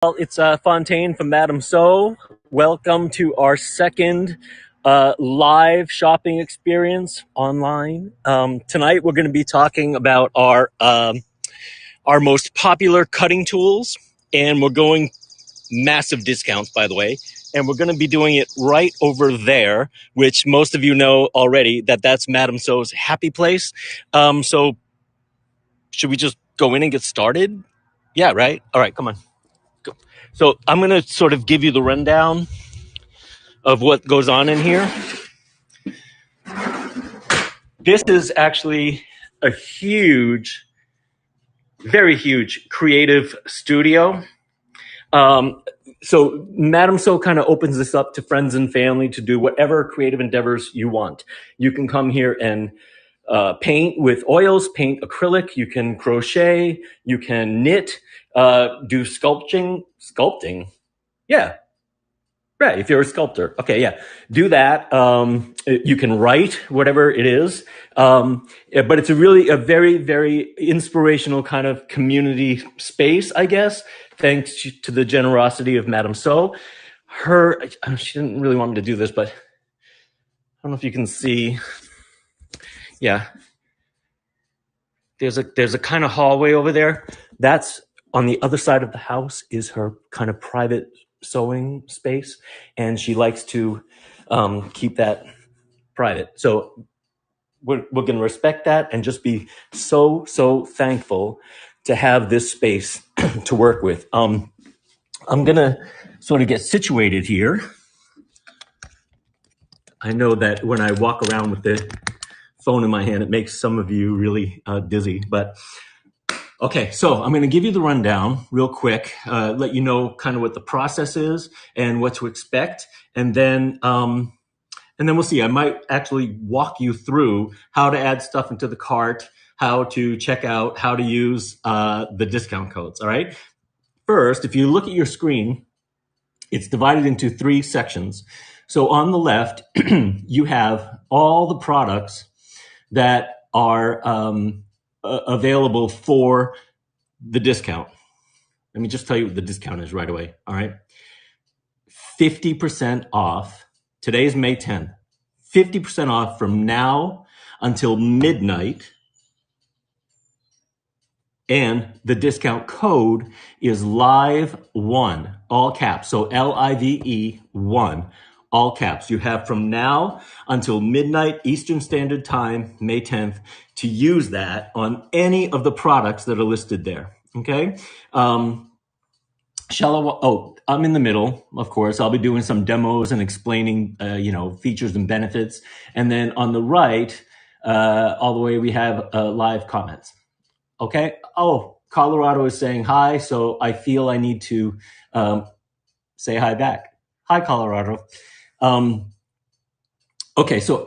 Well, it's Fontaine from Madame So. Welcome to our second live shopping experience online. Tonight we're going to be talking about our most popular cutting tools, and we're going massive discounts, by the way. And we're going to be doing it right over there, which most of you know already that's Madame So's happy place. So should we just go in and get started? Yeah, right? All right, come on. Go. So I'm going to sort of give you the rundown of what goes on in here. This is actually a huge, very huge creative studio. So Madame So kind of opens this up to friends and family to do whatever creative endeavors you want. You can come here and paint with oils, paint acrylic, you can crochet, you can knit, do sculpting. Yeah. Right, if you're a sculptor. Okay, yeah. Do that. You can write whatever it is. Yeah, but it's a very, very inspirational kind of community space, I guess, thanks to the generosity of Madame So. She didn't really want me to do this, but I don't know if you can see. Yeah. There's a kind of hallway over there. That's on the other side of the house is her kind of private sewing space, and she likes to keep that private. So we're going to respect that and just be so thankful to have this space to work with. I'm going to sort of get situated here. I know that when I walk around with the phone in my hand, it makes some of you really dizzy, but okay, so I'm going to give you the rundown real quick, let you know kind of what the process is and what to expect, and then we'll see. I might actually walk you through how to add stuff into the cart, how to check out, how to use the discount codes. All right. First, if you look at your screen, it's divided into 3 sections. So on the left, you have all the products that are available for the discount. Let me just tell you what the discount is right away. All right. 50% off. Today's May 10th. 50% off from now until midnight. And the discount code is LIVE1, all caps. So LIVE 1, all caps. You have from now until midnight Eastern Standard Time, May 10th, to use that on any of the products that are listed there. Okay. I'm in the middle, of course. I'll be doing some demos and explaining, features and benefits. And then on the right, all the way, we have live comments. Okay. Oh, Colorado is saying hi. So I feel I need to say hi back. Hi, Colorado. Okay. So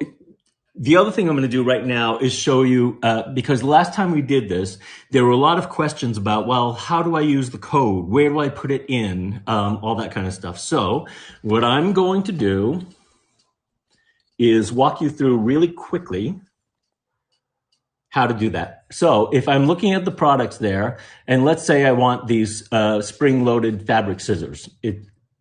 the other thing I'm going to do right now is show you, because the last time we did this, there were a lot of questions about, well, how do I use the code? Where do I put it in? All that kind of stuff. So what I'm going to do is walk you through really quickly how to do that. So if I'm looking at the products there, and let's say I want these spring-loaded fabric scissors.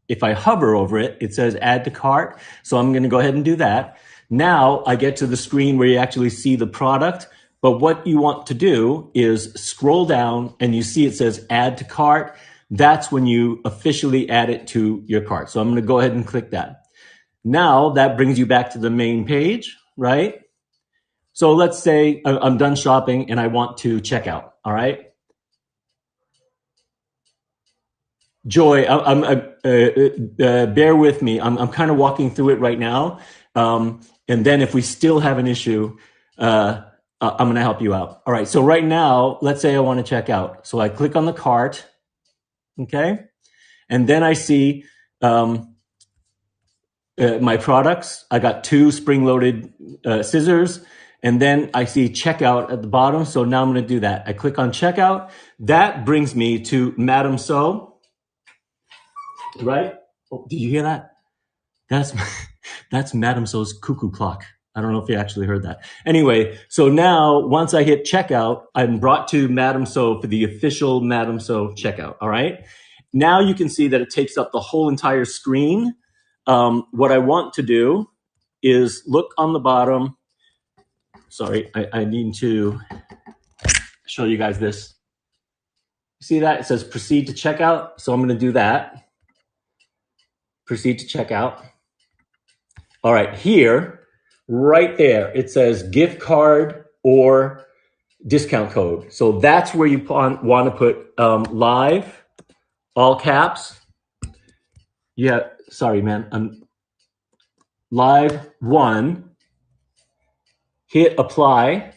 If I hover over it, it says add to cart. So I'm going to go ahead and do that. Now I get to the screen where you actually see the product. But what you want to do is scroll down and you see it says add to cart. That's when you officially add it to your cart. So I'm going to go ahead and click that. Now that brings you back to the main page, right? So let's say I'm done shopping and I want to check out. All right. Joy, bear with me. I'm kind of walking through it right now. And then if we still have an issue, I'm going to help you out. All right. So right now, let's say I want to check out. So I click on the cart. Okay. And then I see my products. I got 2 spring-loaded scissors. And then I see checkout at the bottom. So now I'm going to do that. I click on checkout. That brings me to Madame So. Right? Oh, did you hear that? That's Madame So's cuckoo clock. I don't know if you actually heard that. Anyway, so now once I hit checkout, I'm brought to Madame So for the official Madame So checkout. All right. now you can see that it takes up the whole entire screen. What I want to do is look on the bottom. Sorry, I need to show you guys this. See that? It says proceed to checkout. So I'm going to do that. Proceed to checkout. All right, here, right there, it says gift card or discount code. So that's where you want to put live, all caps. Yeah, sorry, man. Live 1, hit apply,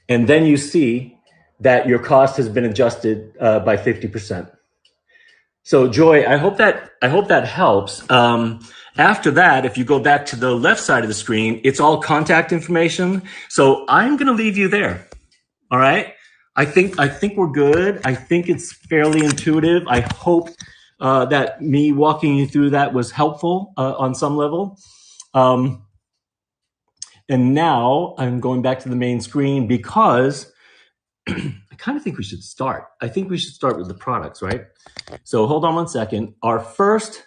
and then you see that your cost has been adjusted by 50%. So Joy, I hope that helps. After that, if you go back to the left side of the screen, it's all contact information. So I'm going to leave you there. All right. I think we're good. I think it's fairly intuitive. I hope that me walking you through that was helpful on some level. And now I'm going back to the main screen because I kind of think we should start. I think we should start with the products, right? So hold on one second. Our first,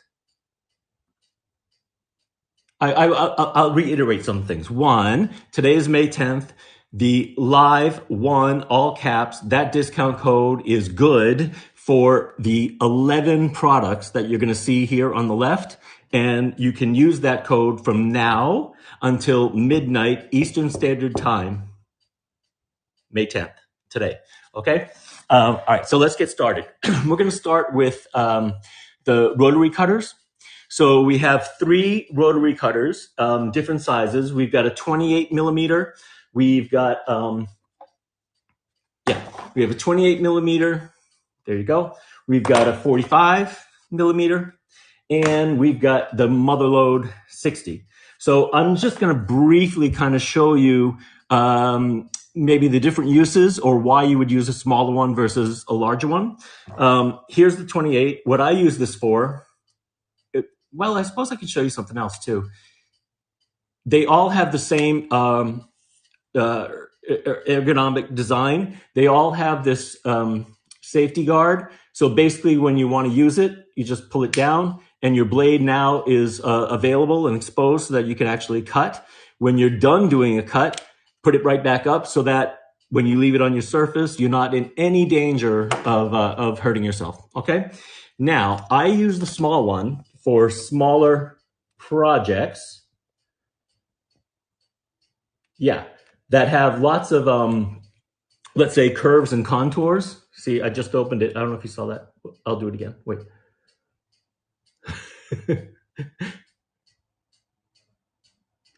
I'll reiterate some things. One, today is May 10th. The live 1, all caps, that discount code is good for the 11 products that you're going to see here on the left. And you can use that code from now until midnight Eastern Standard Time, May 10th, today. Okay. All right. So let's get started. We're going to start with the rotary cutters. So we have 3 rotary cutters, different sizes. We've got a 28 millimeter. We've got, we have a 28 millimeter. There you go. We've got a 45 millimeter, and we've got the Motherload 60. So I'm just going to briefly kind of show you maybe the different uses or why you would use a smaller one versus a larger one. Here's the 28. What I use this for, well, I suppose I could show you something else too. They all have the same ergonomic design. They all have this safety guard. So basically when you want to use it, you just pull it down and your blade now is available and exposed so that you can actually cut. When you're done doing a cut, put it right back up so that when you leave it on your surface, you're not in any danger of hurting yourself, okay? Now, I use the small one for smaller projects. Yeah, that have lots of, let's say, curves and contours. See, I just opened it. I don't know if you saw that. I'll do it again. Wait.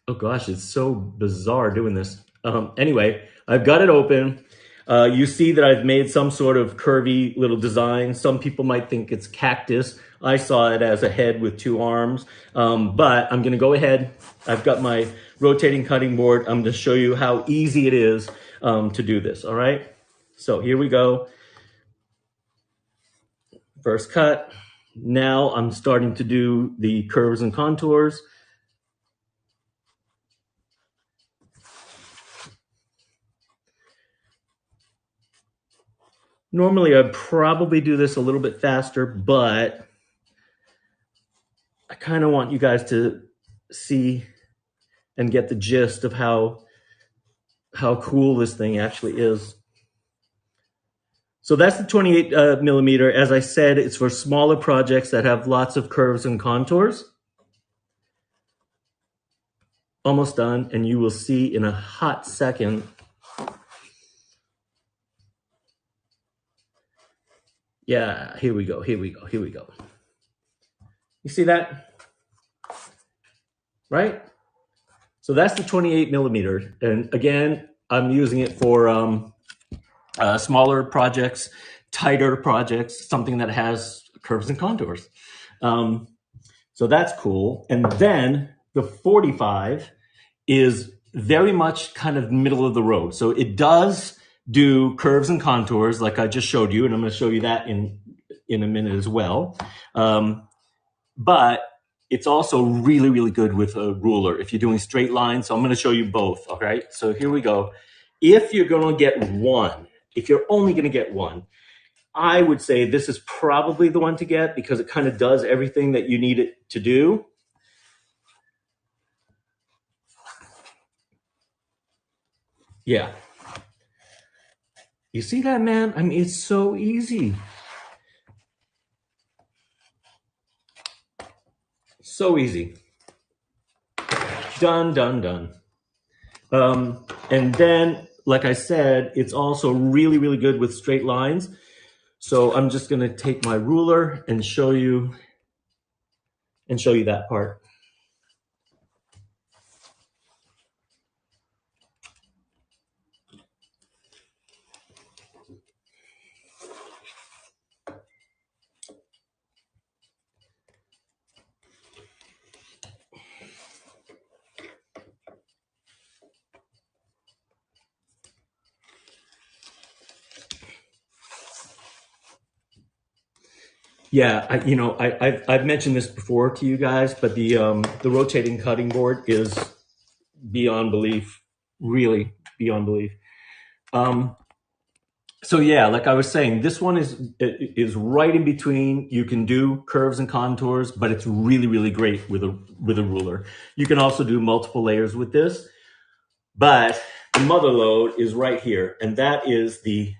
Oh gosh, it's so bizarre doing this. Anyway, I've got it open. You see that I've made some sort of curvy little design. Some people might think it's cactus. I saw it as a head with 2 arms. But I'm gonna go ahead. I've got my rotating cutting board. I'm gonna show you how easy it is to do this, all right? So here we go. First cut. Now I'm starting to do the curves and contours. Normally, I'd probably do this a little bit faster, but I kind of want you guys to see and get the gist of how cool this thing actually is. So that's the 28 millimeter. As I said, it's for smaller projects that have lots of curves and contours. Almost done, and you will see in a hot second. Yeah, here we go, here we go, here we go. You see that? Right? So that's the 28 millimeter. And again, I'm using it for smaller projects, tighter projects, something that has curves and contours. So that's cool. And then the 45 is very much kind of middle of the road. So it does do curves and contours like I just showed you, and I'm going to show you that in a minute as well. But it's also really, really good with a ruler if you're doing straight lines. So I'm going to show you both. All right. So here we go. If you're going to get one, if you're only going to get one, I would say this is probably the one to get because it kind of does everything that you need it to do. Yeah. You see that, man? I mean, it's so easy. So easy. Done, done, done. And then, like I said, it's also really, really good with straight lines. So I'm just going to take my ruler and show you that part. Yeah, I've mentioned this before to you guys, but the rotating cutting board is beyond belief, really beyond belief. So yeah, like I was saying, this one is right in between. You can do curves and contours, but it's really, really great with a ruler. You can also do multiple layers with this, but the mother load is right here, and that is the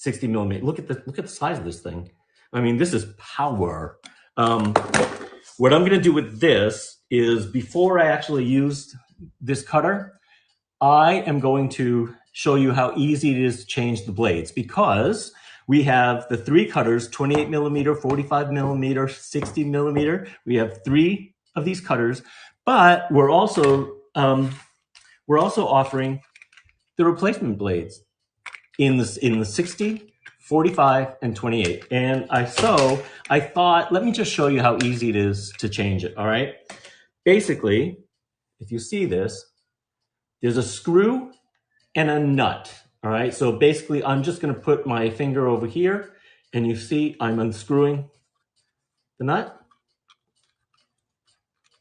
60 millimeter. Look at the size of this thing. I mean, this is power. What I'm going to do with this is, before I actually use this cutter, I am going to show you how easy it is to change the blades, because we have the 3 cutters, 28 millimeter, 45 millimeter, 60 millimeter. We have 3 of these cutters, but we're also offering the replacement blades in the 60, 45, and 28. And I thought, let me just show you how easy it is to change it. All right. Basically, if you see this, there's a screw and a nut. All right. So basically, I'm just going to put my finger over here, and you see I'm unscrewing the nut.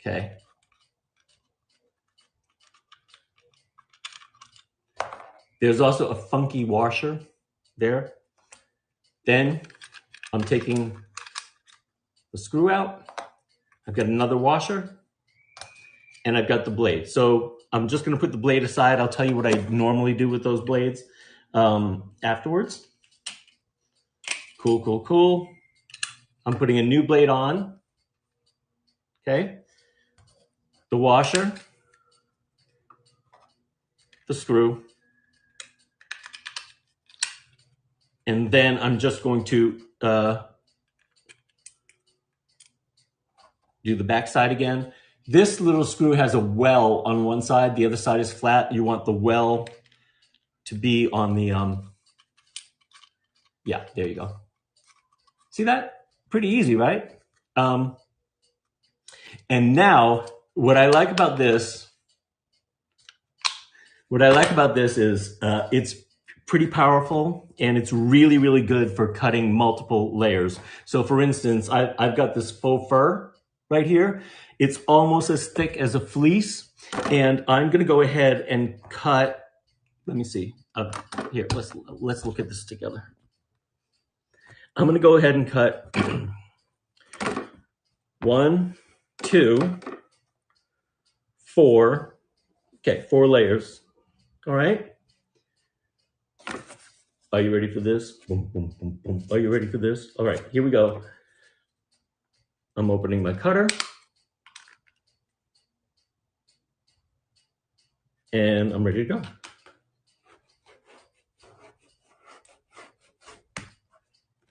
Okay. There's also a funky washer there. Then I'm taking the screw out. I've got another washer, and I've got the blade. So I'm just going to put the blade aside. I'll tell you what I normally do with those blades afterwards. Cool, cool, cool. I'm putting a new blade on. Okay. The washer, the screw, and then I'm just going to do the back side again. This little screw has a well on one side. The other side is flat. You want the well to be on the, yeah, there you go. See that? Pretty easy, right? And now what I like about this is it's pretty powerful, and it's really, really good for cutting multiple layers. So for instance, I've got this faux fur right here. It's almost as thick as a fleece, and I'm gonna go ahead and cut, let me see, here, let's look at this together. I'm gonna go ahead and cut 1, 2, 4, okay, 4 layers, all right? Are you ready for this? Boom, boom, boom, boom. Are you ready for this? All right, here we go. I'm opening my cutter. And I'm ready to go.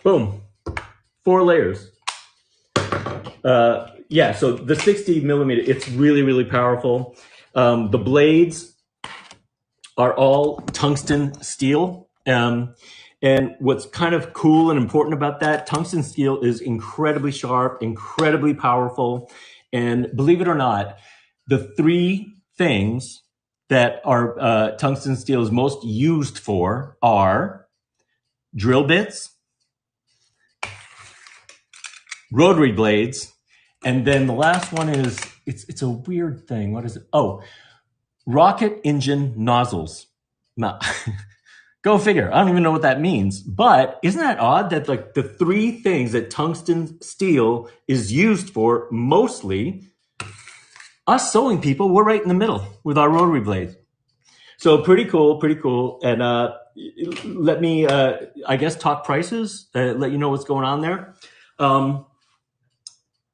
Boom, 4 layers. Yeah, so the 60 millimeter, it's really, really powerful. The blades are all tungsten steel. And what's kind of cool and important about that, tungsten steel is incredibly sharp, incredibly powerful. And believe it or not, the 3 things that are tungsten steel is most used for are drill bits, rotary blades, and then the last one is, it's a weird thing. What is it? Oh, rocket engine nozzles. Go figure. I don't even know what that means. But isn't that odd that like the three things that tungsten steel is used for mostly, us sewing people, we're right in the middle with our rotary blades. So pretty cool, pretty cool. And let me, I guess, talk prices, let you know what's going on there. All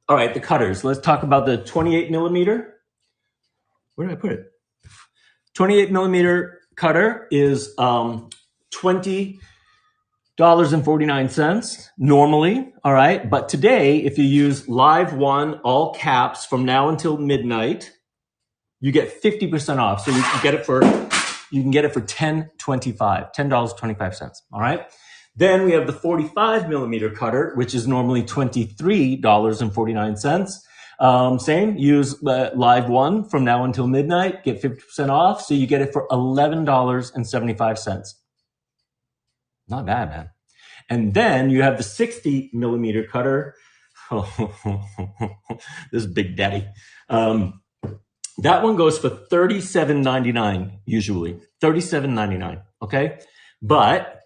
right, the cutters. Let's talk about the 28 millimeter. Where did I put it? 28 millimeter cutter is $20.49 normally, all right? But today, if you use Live One, all caps, from now until midnight, you get 50% off. So you can get it for $10.25, all right? Then we have the 45 millimeter cutter, which is normally $23.49. Same, use Live One from now until midnight, get 50% off. So you get it for $11.75. Not bad, man. And then you have the 60 millimeter cutter. This is Big Daddy. That one goes for $37.99 usually, $37.99. Okay, but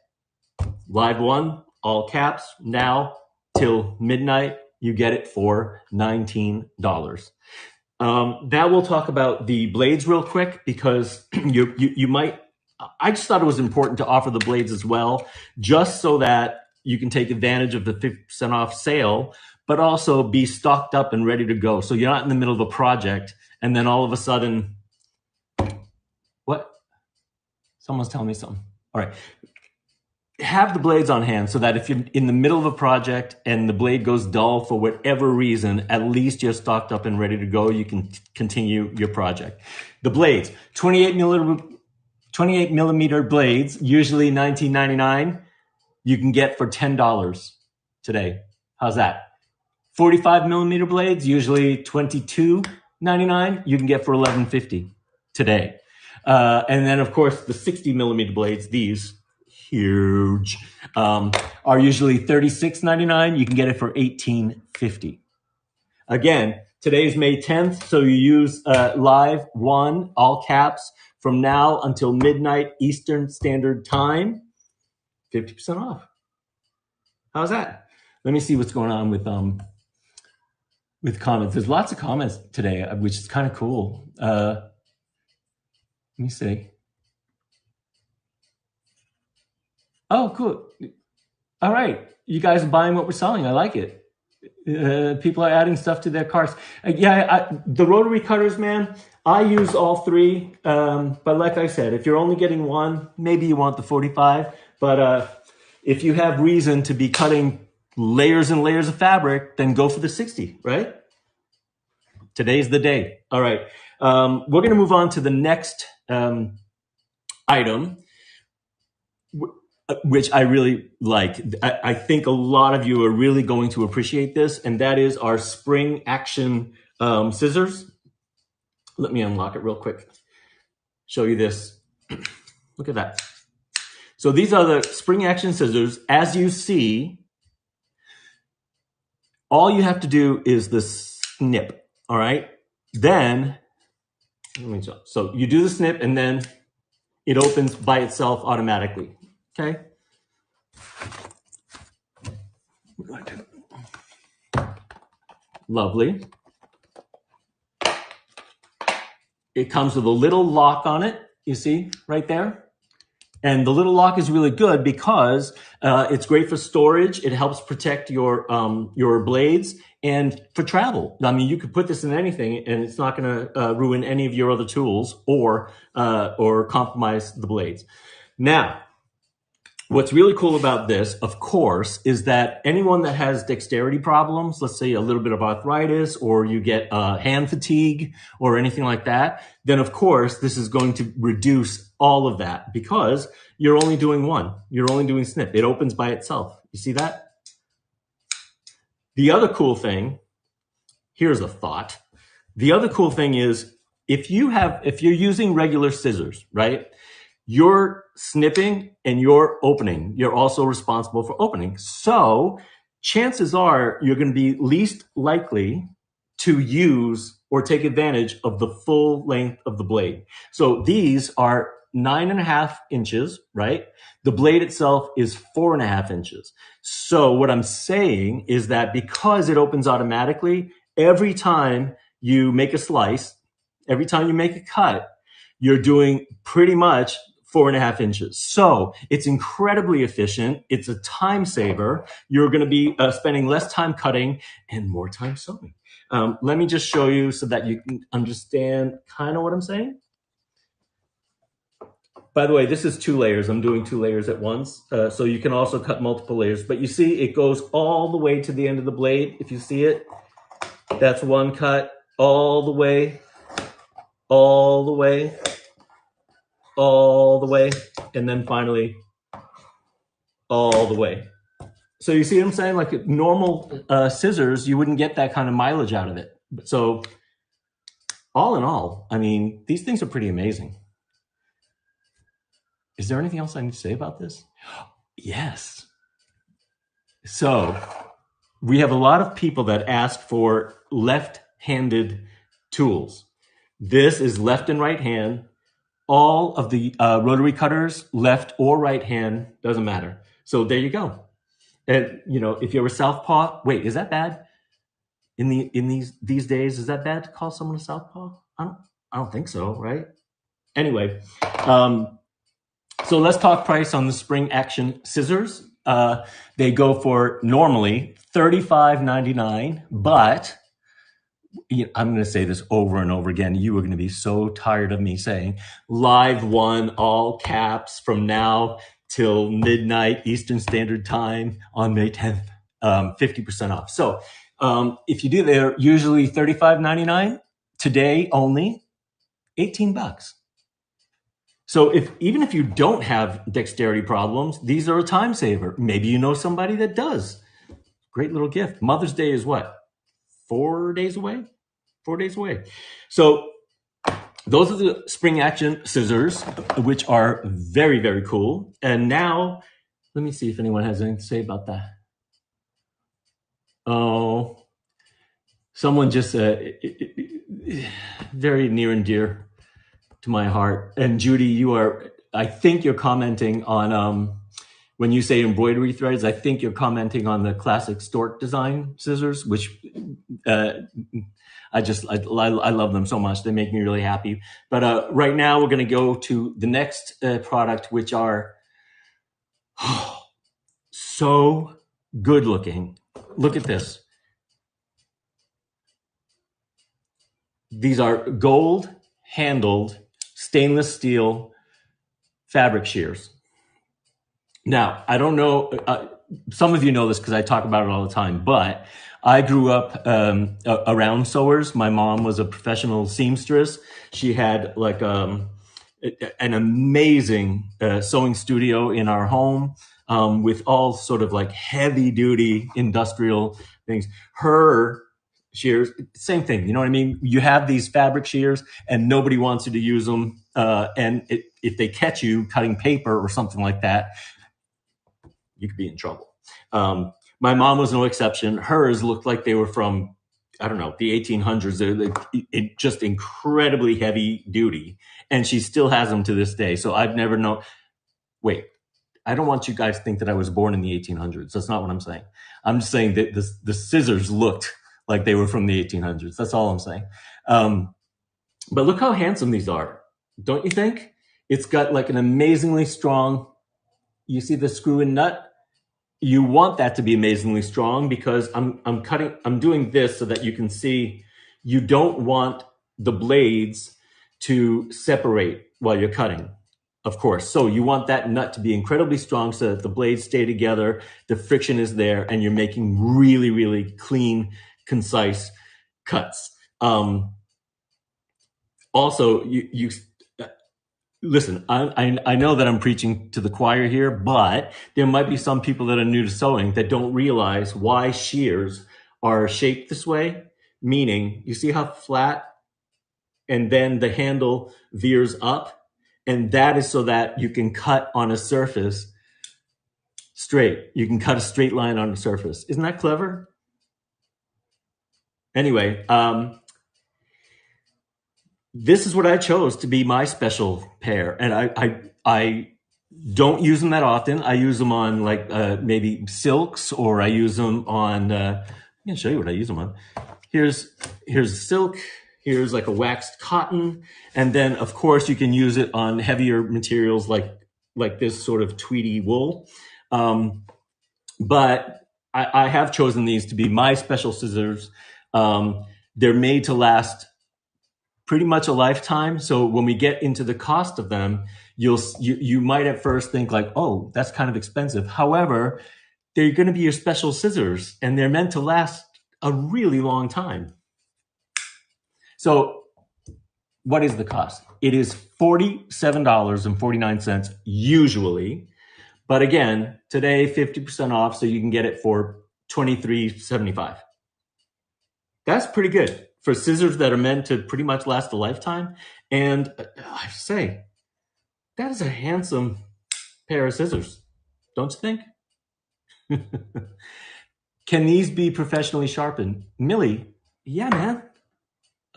Live One, all caps, now till midnight, you get it for $19. Now we'll talk about the blades real quick because you might. I just thought it was important to offer the blades as well, just so that you can take advantage of the 50% off sale, but also be stocked up and ready to go. So you're not in the middle of a project and then all of a sudden, what? Someone's telling me something. All right. Have the blades on hand so that if you're in the middle of a project and the blade goes dull for whatever reason, at least you're stocked up and ready to go. You can continue your project. The blades, 28 millimeter blades, usually $19.99, you can get for $10 today. How's that? 45 millimeter blades, usually $22.99, you can get for $11.50 today. And then, of course, the 60 millimeter blades, these huge, are usually $36.99. You can get it for $18.50. Again, today's May 10th, so you use Live One, all caps, from now until midnight Eastern Standard Time, 50% off. How's that? Let me see what's going on with comments. There's lots of comments today, which is kind of cool. Let me see. Oh, cool. All right. You guys are buying what we're selling. I like it. People are adding stuff to their cars. The rotary cutters, man, I use all three. But like I said, if you're only getting one, maybe you want the 45. But if you have reason to be cutting layers and layers of fabric, then go for the 60, right? Today's the day. All right. We're going to move on to the next item, which I really like. I think a lot of you are really going to appreciate this, and that is our spring action scissors. Let me unlock it real quick. Show you this. Look at that. So these are the spring action scissors. As you see, all you have to do is the snip, all right? Then, so you do the snip and then it opens by itself automatically. Okay. Lovely. It comes with a little lock on it, you see right there. And the little lock is really good because it's great for storage. It helps protect your blades and for travel. I mean, you could put this in anything and it's not going to ruin any of your other tools or compromise the blades. Now, what's really cool about this, of course, is that anyone that has dexterity problems, let's say a little bit of arthritis, or you get hand fatigue or anything like that, then of course, this is going to reduce all of that because you're only doing one. You're only doing snip. It opens by itself. You see that? The other cool thing, here's a thought. The other cool thing is if you're using regular scissors, right? You're snipping and you're opening. You're also responsible for opening. So chances are you're going to be least likely to use or take advantage of the full length of the blade. So these are 9.5 inches, right? The blade itself is 4.5 inches. So what I'm saying is that because it opens automatically, every time you make a slice, every time you make a cut, you're doing pretty much 4.5 inches. So it's incredibly efficient. It's a time saver. You're going to be spending less time cutting and more time sewing. Let me just show you so that you can understand kind of what I'm saying. By the way, this is 2 layers. I'm doing 2 layers at once. So you can also cut multiple layers. But you see, it goes all the way to the end of the blade. If you see it, that's one cut all the way, all the way, all the way, and then finally all the way. So you see what I'm saying? Like normal scissors, you wouldn't get that kind of mileage out of it. So all in all, I mean, these things are pretty amazing. Is there anything else I need to say about this? Yes. So we have a lot of people that ask for left-handed tools. This is left and right hand. All of the rotary cutters, left or right hand, doesn't matter. So there you go. And you know, if you're a southpaw, wait, is that bad? In these days, is that bad to call someone a southpaw? I don't think so, right? Anyway, so let's talk price on the spring action scissors. They go for normally $35.99, but I'm going to say this over and over again. You are going to be so tired of me saying live one, all caps from now till midnight Eastern Standard Time on May 10th, 50% off. So if you do, they're usually $35.99. Today only $18. So even if you don't have dexterity problems, these are a time saver. Maybe you know somebody that does. Great little gift. Mother's Day is what? 4 days away? 4 days away. So those are the spring action scissors, which are very, very cool. And now, let me see if anyone has anything to say about that. Oh, someone just very near and dear to my heart. And Judy, I think you're commenting on, when you say embroidery threads, I think you're commenting on the classic stork design scissors, which I love them so much. They make me really happy. But right now we're going to go to the next product, which are so good looking. Look at this. These are gold handled stainless steel fabric shears. Now, I don't know, some of you know this because I talk about it all the time, but I grew up around sewers. My mom was a professional seamstress. She had like an amazing sewing studio in our home with all sort of like heavy duty industrial things. Her shears, same thing. You know what I mean? You have these fabric shears and nobody wants you to use them. And if they catch you cutting paper or something like that, you could be in trouble. My mom was no exception. Hers looked like they were from, I don't know, the 1800s. They're just incredibly heavy duty. And she still has them to this day. So I've never known. Wait, I don't want you guys to think that I was born in the 1800s. That's not what I'm saying. I'm just saying that the scissors looked like they were from the 1800s. That's all I'm saying. But look how handsome these are. Don't you think? It's got like an amazingly strong, you see the screw and nut? You want that to be amazingly strong because I'm doing this so that you can see you don't want the blades to separate while you're cutting, of course. So you want that nut to be incredibly strong so that the blades stay together, the friction is there, and you're making really, really clean, concise cuts. Also, you listen, I know that I'm preaching to the choir here, but there might be some people that are new to sewing that don't realize why shears are shaped this way. Meaning, you see how flat and then the handle veers up? And that is so that you can cut on a surface straight. You can cut a straight line on a surface. Isn't that clever? Anyway, this is what I chose to be my special pair. And I don't use them that often. I use them on like maybe silks, or I use them on, I can show you what I use them on. Here's silk. Here's like a waxed cotton. And then of course you can use it on heavier materials like this sort of tweedy wool. But I have chosen these to be my special scissors. They're made to last pretty much a lifetime. So when we get into the cost of them, you might at first think like, oh, that's kind of expensive. However, they're going to be your special scissors, and they're meant to last a really long time. So what is the cost? It is $47.49 usually. But again, today, 50% off, so you can get it for $23.75. That's pretty good for scissors that are meant to pretty much last a lifetime. And I say, that is a handsome pair of scissors, don't you think? Can these be professionally sharpened? Millie, yeah, man.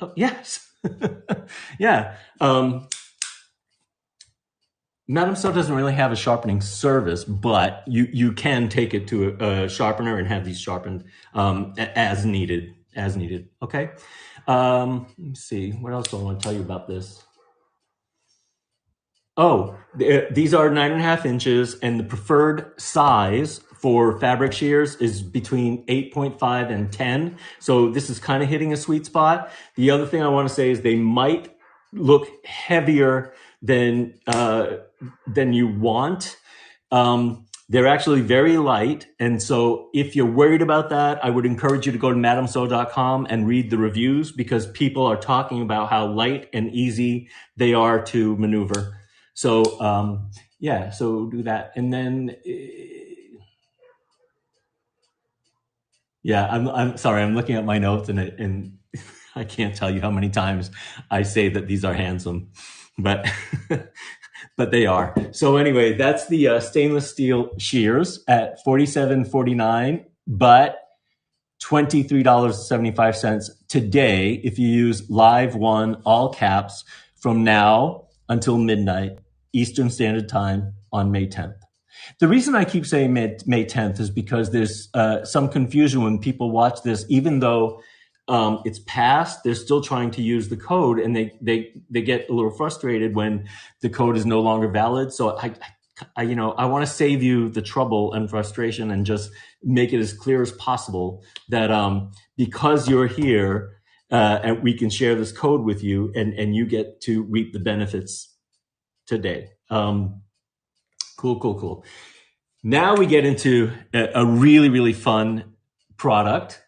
Oh, yes. Yeah. Madame So doesn't really have a sharpening service, but you can take it to a sharpener and have these sharpened as needed. Okay. Let me see. What else do I want to tell you about this? Oh, these are 9.5 inches, and the preferred size for fabric shears is between 8.5 and 10. So this is kind of hitting a sweet spot. The other thing I want to say is they might look heavier than you want. They're actually very light. And so if you're worried about that, I would encourage you to go to madamso.com and read the reviews, because people are talking about how light and easy they are to maneuver. So, yeah, so do that. And then, yeah, I'm sorry, I'm looking at my notes, and I can't tell you how many times I say that these are handsome, but but they are. So anyway, that's the stainless steel shears at $47.49, but $23.75 today if you use Live One, all caps, from now until midnight Eastern Standard Time on May 10th. The reason I keep saying May 10th is because there's some confusion when people watch this. Even though it's past, they're still trying to use the code, and they get a little frustrated when the code is no longer valid. So I want to save you the trouble and frustration and just make it as clear as possible that because you're here and we can share this code with you, and you get to reap the benefits today. Cool. Now we get into a really, really fun product.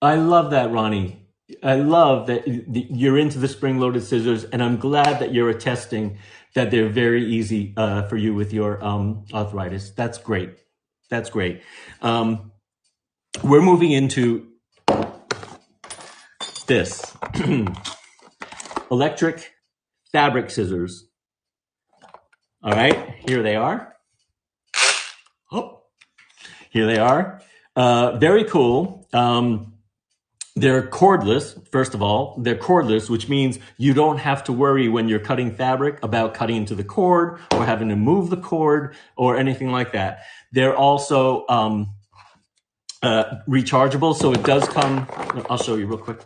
I love that, Ronnie. I love that you're into the spring-loaded scissors, and I'm glad that you're attesting that they're very easy for you with your arthritis. That's great. That's great. We're moving into this electric fabric scissors. All right, here they are. Oh, here they are. Very cool. They're cordless, first of all. They're cordless, which means you don't have to worry when you're cutting fabric about cutting into the cord or having to move the cord or anything like that. They're also rechargeable, so it does come. I'll show you real quick.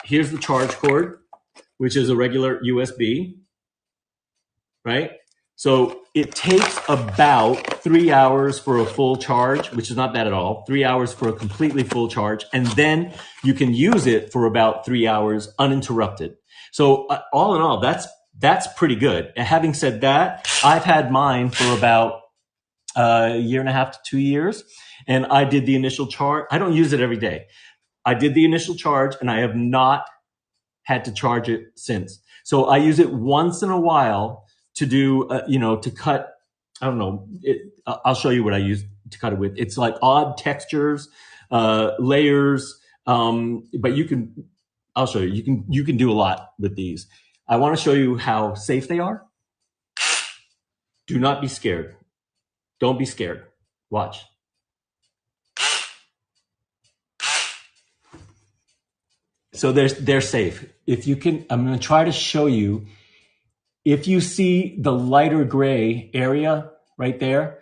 Here's the charge cord, which is a regular USB, right? So it takes about 3 hours for a full charge, which is not bad at all. 3 hours for a completely full charge. And then you can use it for about 3 hours uninterrupted. So all in all, that's pretty good. And having said that, I've had mine for about a year and a half to 2 years. And I did the initial charge. I don't use it every day. I did the initial charge, and I have not had to charge it since. So I use it once in a while to do, to cut, I don't know, I'll show you what I use to cut it with. It's like odd textures, layers, but I'll show you. You can do a lot with these. I want to show you how safe they are. Do not be scared. Don't be scared. Watch. So they're safe. If you can, I'm going to try to show you. If you see the lighter gray area right there,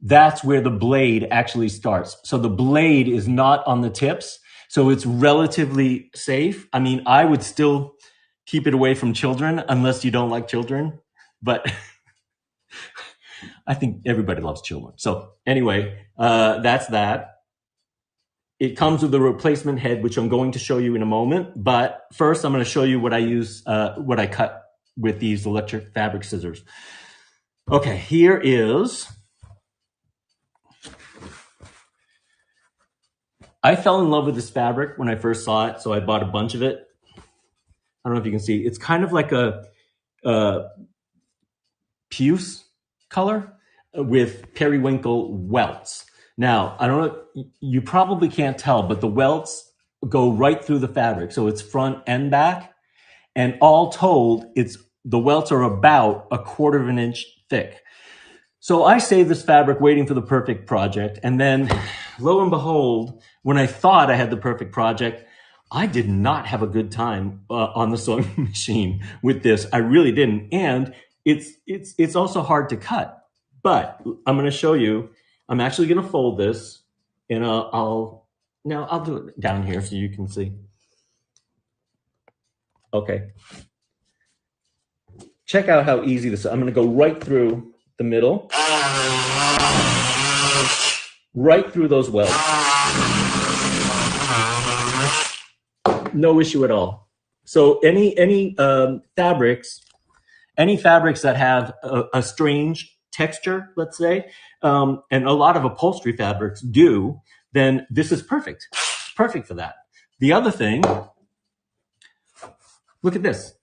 that's where the blade actually starts. So the blade is not on the tips. So it's relatively safe. I mean, I would still keep it away from children unless you don't like children. But I think everybody loves children. So anyway, that's that. It comes with a replacement head, which I'm going to show you in a moment. But first, I'm going to show you what I use, what I cut with these electric fabric scissors. Okay, here is. I fell in love with this fabric when I first saw it, so I bought a bunch of it. I don't know if you can see. It's kind of like a puce color with periwinkle welts. Now, I don't know, you probably can't tell, but the welts go right through the fabric. So it's front and back. And all told, the welts are about 1/4 of an inch thick. So I saved this fabric waiting for the perfect project. And then lo and behold, when I thought I had the perfect project, I did not have a good time on the sewing machine with this. I really didn't. And it's also hard to cut. But I'm going to show you. I'm actually going to fold this, and I'll do it down here so you can see. Okay. Check out how easy this is. I'm going to go right through the middle, right through those welts. No issue at all. So any fabrics that have a strange texture, let's say, and a lot of upholstery fabrics do, then this is perfect. Perfect for that. The other thing, look at this.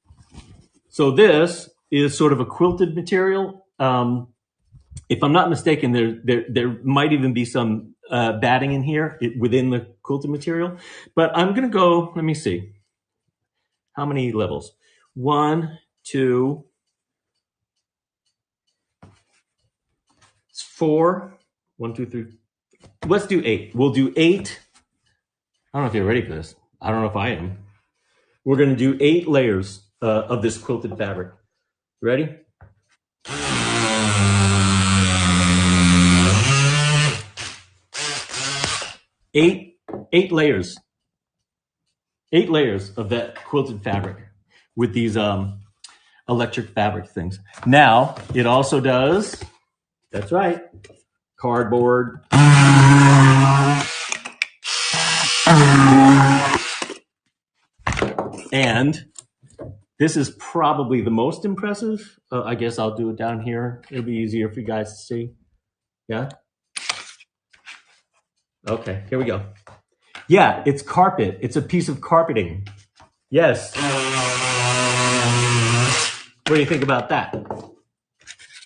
So this is sort of a quilted material. If I'm not mistaken, there might even be some batting in here within the quilted material. But I'm going to go, let me see. How many levels? 1, 2, 4. 1, 2, 3. Let's do 8. We'll do 8. I don't know if you're ready for this. I don't know if I am. We're going to do 8 layers of this quilted fabric. Ready? Eight layers. 8 layers of that quilted fabric with these electric fabric things. Now, it also does, that's right, cardboard. And this is probably the most impressive. I guess I'll do it down here. It'll be easier for you guys to see. Yeah? Okay, here we go. Yeah, it's carpet. It's a piece of carpeting. Yes. What do you think about that?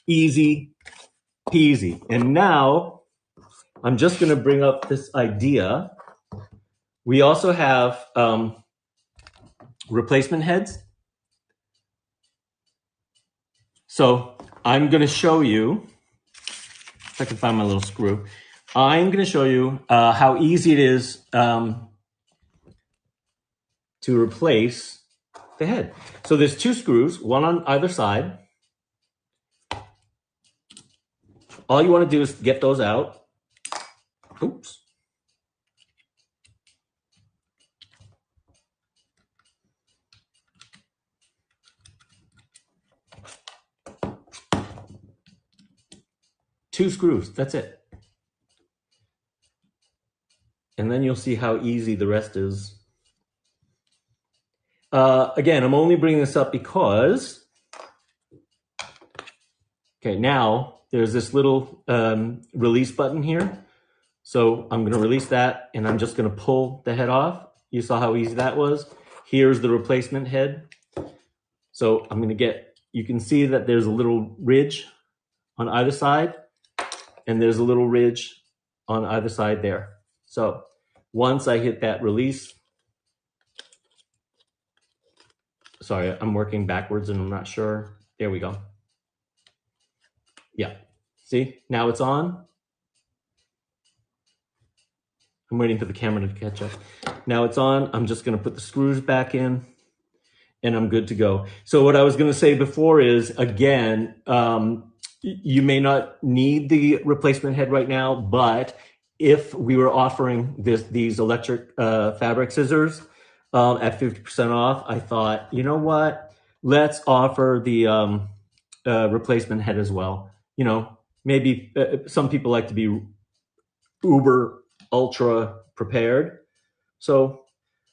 Easy peasy. And now I'm just going to bring up this idea. We also have replacement heads. So I'm going to show you, if I can find my little screw, I'm going to show you how easy it is to replace the head. So there's 2 screws, one on either side. All you want to do is get those out. Oops. Two screws, that's it. And then you'll see how easy the rest is. Again, I'm only bringing this up because, okay, now there's this little release button here. So I'm going to release that, and I'm just going to pull the head off. You saw how easy that was. Here's the replacement head. So I'm going to get, you can see that there's a little ridge on either side, and there's a little ridge on either side there. So once I hit that release, sorry, I'm working backwards and I'm not sure. There we go. Yeah, see, now it's on. I'm waiting for the camera to catch up. Now it's on. I'm just going to put the screws back in, and I'm good to go. So what I was going to say before is, again, you may not need the replacement head right now, but if we were offering these electric fabric scissors at 50% off, I thought, you know what? Let's offer the replacement head as well. You know, maybe some people like to be uber ultra prepared, so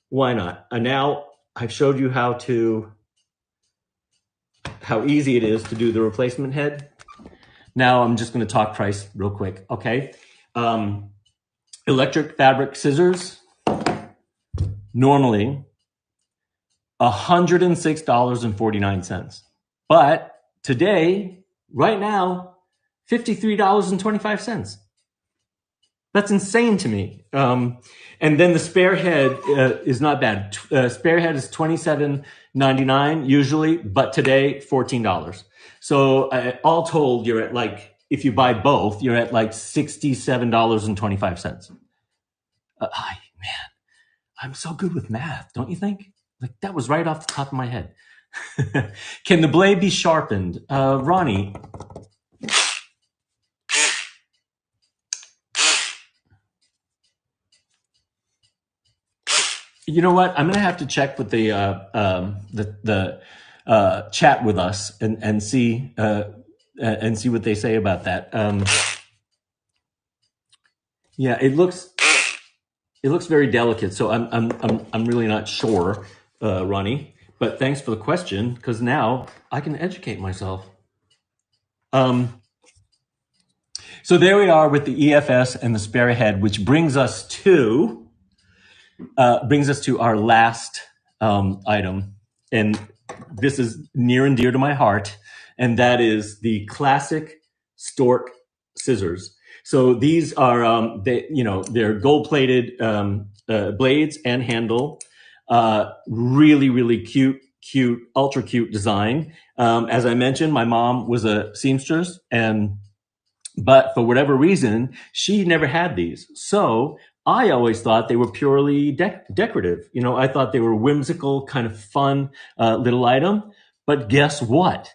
why not? And now I've showed you how easy it is to do the replacement head. Now I'm just going to talk price real quick. Okay, electric fabric scissors normally $106.49, but today, right now, $53.25. That's insane to me. And then the spare head is not bad. Spare head is $27.99 usually, but today $14. So all told, you're at like, if you buy both, you're at like $67.25. Man, I'm so good with math, don't you think? Like that was right off the top of my head. Can the blade be sharpened? Ronnie. You know what? I'm gonna have to check with the chat with us and see what they say about that. Yeah, it looks very delicate, so I'm really not sure, Ronnie. But thanks for the question, because now I can educate myself. So there we are with the EFS and the spare head, which brings us to our last item, and this is near and dear to my heart, and that is the classic stork scissors. So these are they're gold-plated blades and handle, really cute, ultra cute design. As I mentioned, my mom was a seamstress, but for whatever reason, she never had these. So I always thought they were purely decorative. You know, I thought they were whimsical, kind of fun little item. But guess what?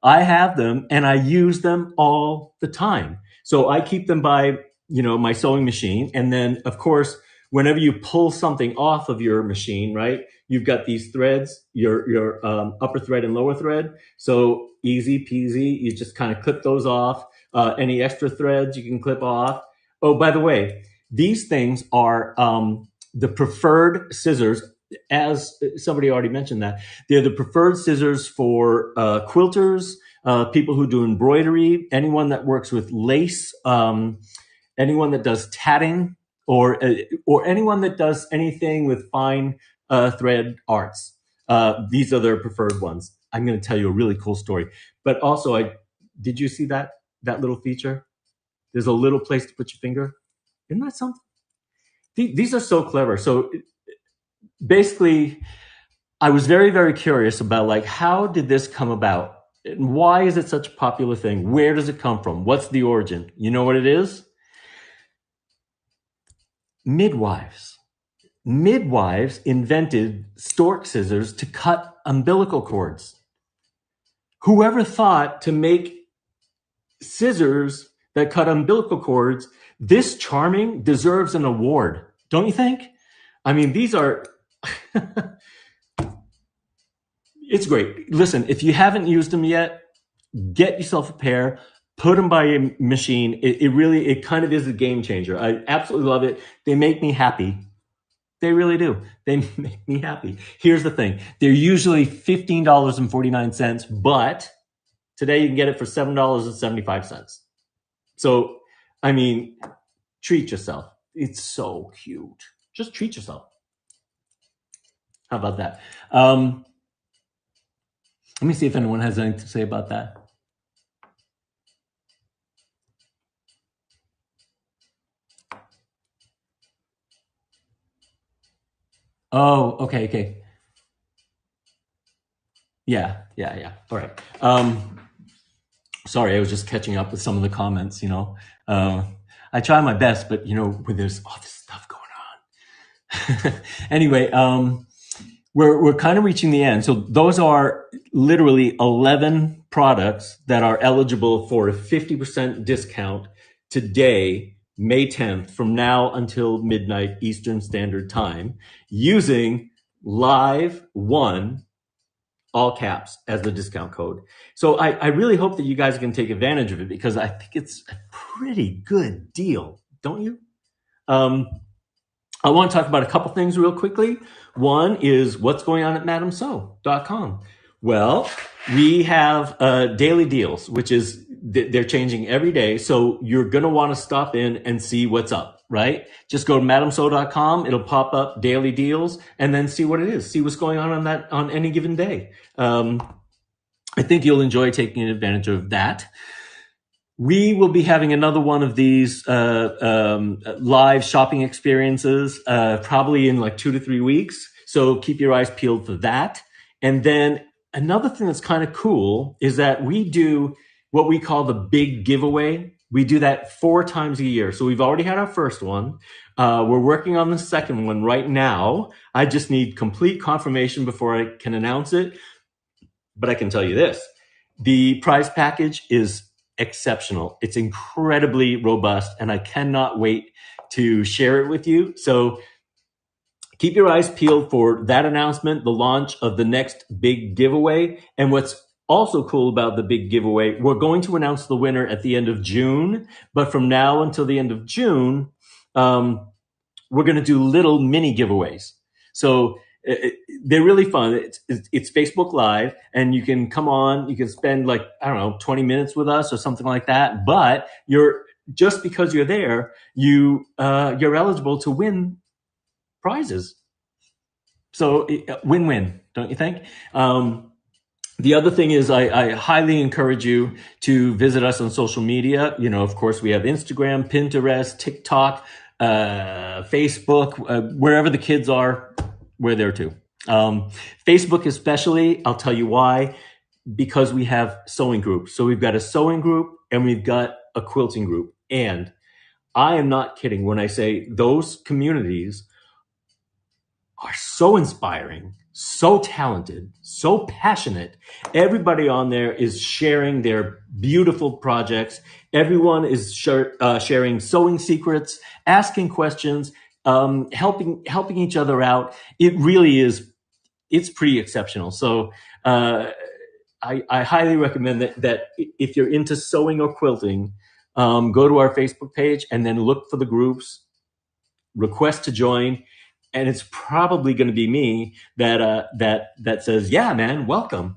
I have them and I use them all the time. So I keep them by, my sewing machine. And then, of course, whenever you pull something off of your machine, right, you've got these threads, your upper thread and lower thread. So easy peasy, you just kind of clip those off. Any extra threads you can clip off. Oh, by the way, these things are the preferred scissors, as somebody already mentioned that. They're the preferred scissors for quilters, people who do embroidery, anyone that works with lace, anyone that does tatting, or anyone that does anything with fine thread arts. These are their preferred ones. I'm going to tell you a really cool story. But also, did you see that little feature? There's a little place to put your finger. Isn't that something? These are so clever. So basically, I was very, very curious about like, how did this come about? And why is it such a popular thing? Where does it come from? What's the origin? You know what it is? Midwives. Midwives invented stork scissors to cut umbilical cords. Whoever thought to make scissors that cut umbilical cords this charming deserves an award, don't you think? I mean, these are, it's great. Listen, if you haven't used them yet, get yourself a pair, put them by your machine. It kind of is a game changer. I absolutely love it. They make me happy. They really do. They make me happy. Here's the thing. They're usually $15.49, but today you can get it for $7.75. So, I mean, treat yourself. It's so cute. Just treat yourself. How about that? Let me see if anyone has anything to say about that. Oh, okay. Yeah. All right. Sorry, I was just catching up with some of the comments, I try my best, but when there's all this stuff going Anyway, we're kind of reaching the end. So those are literally 11 products that are eligible for a 50% discount today, May 10th, from now until midnight Eastern Standard Time, using Live One, all caps, as the discount code. So I really hope that you guys can take advantage of it, because I think it's a pretty good deal, don't you? I want to talk about a couple things real quickly. One is what's going on at madamso.com. Well, we have daily deals, which is they're changing every day. So you're going to want to stop in and see what's up, right? Just go to madamso.com. It'll pop up daily deals, and then see what it is. See what's going on that on any given day. I think you'll enjoy taking advantage of that. We will be having another one of these live shopping experiences probably in like 2 to 3 weeks. So keep your eyes peeled for that. And then another thing that's kind of cool is that we do what we call the big giveaway. We do that 4 times a year. So we've already had our first one. We're working on the second one right now. I just need complete confirmation before I can announce it. But I can tell you this, the prize package is exceptional. It's incredibly robust, and I cannot wait to share it with you. So keep your eyes peeled for that announcement, the launch of the next big giveaway. And what's also cool about the big giveaway, we're going to announce the winner at the end of June, but from now until the end of June, we're going to do little mini giveaways. So they're really fun. It's Facebook Live, and you can come on, you can spend like, I don't know, 20 minutes with us or something like that. But just because you're there, you're eligible to win prizes. So win-win, don't you think? The other thing is I highly encourage you to visit us on social media. Of course, we have Instagram, Pinterest, TikTok, Facebook, wherever the kids are, we're there too. Facebook especially, I'll tell you why, because we have sewing groups. So we've got a sewing group and we've got a quilting group. And I am not kidding when I say those communities are so inspiring, so talented, so passionate. Everybody on there is sharing their beautiful projects. Everyone is sharing sewing secrets, asking questions, helping each other out. It really is, it's pretty exceptional. So I highly recommend that if you're into sewing or quilting, go to our Facebook page and then look for the groups, request to join, and it's probably going to be me that says, yeah, man, welcome.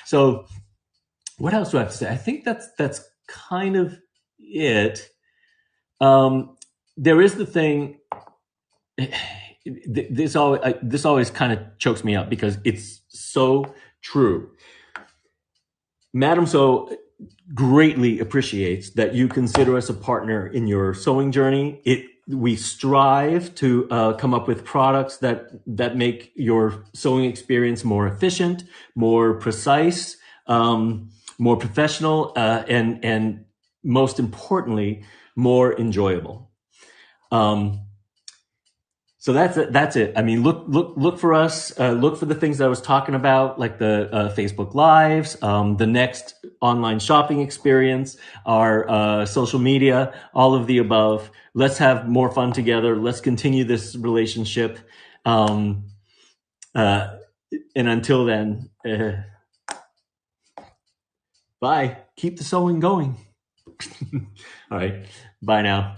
So what else do I have to say? I think that's kind of it. There is the thing. This always kind of chokes me up because it's so true. Madam So greatly appreciates that you consider us a partner in your sewing journey. We strive to come up with products that make your sewing experience more efficient, more precise, more professional, and most importantly, more enjoyable. So that's it. I mean, look for us. Look for the things that I was talking about, like the Facebook Lives, the next online shopping experience, our social media, all of the above. Let's have more fun together. Let's continue this relationship. And until then, bye. Keep the sewing going. All right. Bye now.